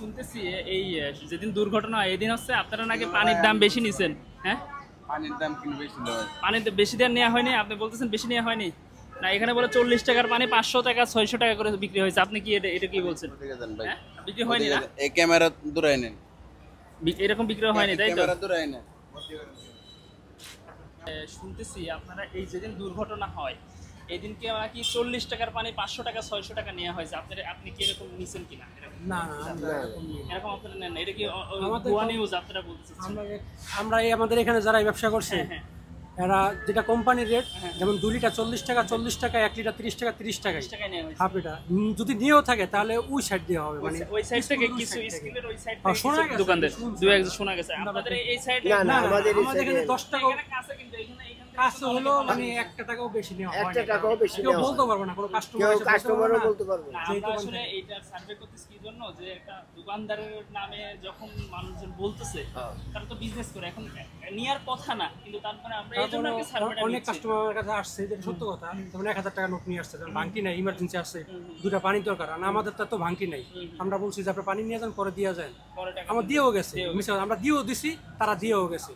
শুনতেছি এই যেদিন দুর্ঘটনা হয় এদিন হচ্ছে আপনারা নাকি পানির দাম বেশি নিছেন। হ্যাঁ, পানির দাম কিন্তু বেশি নয়। পানির বেশি দেওয়া নেওয়া হয়নি, আপনি বলতেছেন বেশি নেওয়া হয়নি। না, এখানে বলে 40 টাকার পানি 500 টাকা 600 টাকা করে বিক্রি হয়েছে। আপনি কি এটা কি বলছেন? হ্যাঁ, বিক্রি হয়নি না? এই ক্যামেরা দূরাই নেন, এরকম বিক্রি হয়নি তাই তো? ক্যামেরা দূরাই নেন। শুনতেছি আপনারা এই যেদিন দুর্ঘটনা হয় এদিনকে নাকি 40 টাকার পানি 500 টাকা 600 টাকা নেওয়া হয়েছে। আপনি কি এরকম নিছেন কিনা? না এরকম আপনারা নেন না, এটা কি ভুয়া নিউজ আপনারা বলতেছেন? আমরা এই আমাদের এখানে যারা এই ব্যবসা করছে এরা যেটা কোম্পানির রেট, যেমন 2 লিটার 40 টাকা 40 টাকা, 1 লিটার 30 টাকা 30 টাকায় হাফ লিটার যদি নিয়েও থাকে তাহলে ওই সাইড দিয়ে হবে, মানে ওই সাইড থেকে কিছু স্কিলের ওই সাইড থেকে শোনা গেছে, দোকানদার দুই একজন শোনা গেছে। আপনাদের এই সাইডে না, আমাদের এখানে 10 টাকা কাছে, কিন্তু এখানে কাছে হলো মানে 1 টাকাও বেশি নেওয়া হয় না। 1 টাকাও বেশি কেউ বলতে পারবে না, কোনো কাস্টমারও বলতে পারবে না। আমরা আসলে এইটা সার্ভে করতেছি কি জন্য, যে একটা দোকানদারের নামে যখন মানুষজন বলতেছে তারা তো বিজনেস করে, এখন নেয়ার কথা না, কিন্তু তারপরে আমরা এই জন্য কি সার্ভেটা অনেক কাস্টমারের কাছে আসছে, যেটা সত্য কথা। যেমন 1000 টাকা নোট নিয়ে আসছে, যেমন ভাঙতি নাই, ইমার্জেন্সি আসছে, 2টা পানি দরকার, আর আমাদের তো ভাঙতি নাই। আমরা বলছি যে আপনি পানি নিয়ে যান, পরে দিয়ে যান। আমরা দিয়েও গেছে, আমরা দিয়েও দিছি, তারা দিয়েও গেছে,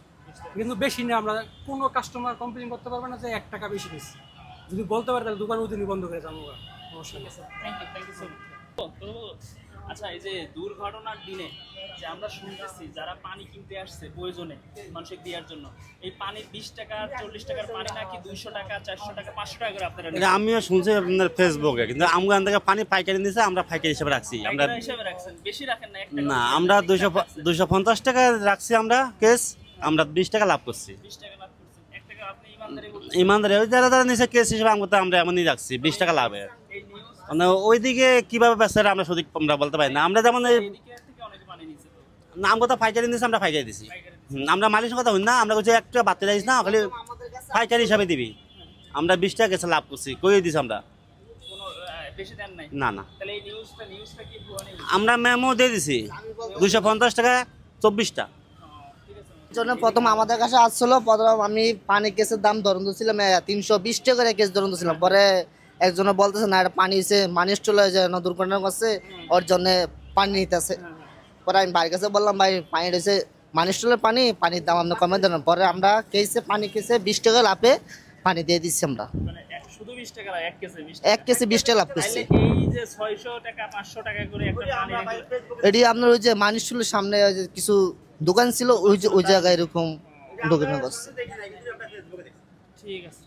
কিন্তু বেশি না। আমরা কোনো কাস্টমার কমপ্লেন করতে পারবে না যে 1 টাকা বেশি নিচ্ছি। যদি বলতে পারে তাহলে দোকান ওদিনই বন্ধ করে যাবো। আচ্ছা, এই যে দুর্ঘটনার দিনে যে আমরা শুনতেছি যারা পানি কিনতে আসছে প্রয়োজনে মানুষের দেওয়ার জন্য, এই পানি 20 টাকা 40 টাকার পানি নাকি 200 টাকা 400 টাকা 500 টাকা করে আপনারা এটা আমিও শুনছি আপনার ফেসবুকে, কিন্তু আমগান থেকে পানি পাইকারি নিছে, আমরা পাইকারি হিসেবে রাখছি। আমরা হিসাবে রাখছেন, বেশি রাখেন না? 1 টাকা না, আমরা 250 টাকা রাখছি আমরা কেস, আমরা 20 টাকা লাভ করছি। 20 টাকা লাভ করছেন, 1 টাকা আপনি ইমানদারি বলছেন। ইমানদারি ওই যারা নিচে কেস হিসেবে আমরা এমনই রাখছি 20 টাকা লাভে। এই নিউজ মানে ওইদিকে কিভাবে বেচছে আমরা সঠিক আমরা বলতে পারি না। আমরা যেমন এদিকে থেকে অনেকে পানি নিচ্ছে তো নাম কথা পাইকারি নিয়েছি, আমরা পাইকারি দিছি। আমরা মালিকের কথা হই না, আমরা বলছি 1 টাকা বাড়তে যাইস না, খালি পাইকারি হিসাবে দিবি। আমরা 20 টাকা কেসে লাভ করছি, কই দিছি আমরা। কোনো বেশি দেন নাই? না না, তাহলে এই নিউজটা কি ভুয়া নিউজ? আমরা মেমো দিয়ে দিছি 250 টাকা 24টা। জন্য প্রথম আমাদের কাছে আসছিল, প্রথম আমি পানি কেসের দাম ধরন দিয়েছিলাম 320 টাকা করে কেস ধরন দিয়েছিলাম। পরে একজনে বলতেছে না, এটা পানি হচ্ছে মানি স্টলে দুর্ঘটনা করছে, ওর জন্য পানি নিতেছে। পরে আমি ভাইয়ের কাছে বললাম, ভাই পানি রয়েছে মানি স্টলের পানির দাম আপনি কমে দেন। পরে আমরা পানি কেসে 20 টাকা লাভে পানি দিয়ে দিচ্ছি। আমরা মানে শুধু 20 টাকা না, 1 কেসে 20 1 কেসে 20 টাকা লাভ করছি। এই যে 600 টাকা 500 টাকা করে একটা পানি, এটি আপনার ওই যে মানি স্টলের সামনে কিছু দোকান ছিল, ওই জায়গায় এরকম দুর্ঘটনা করছে। ঠিক আছে।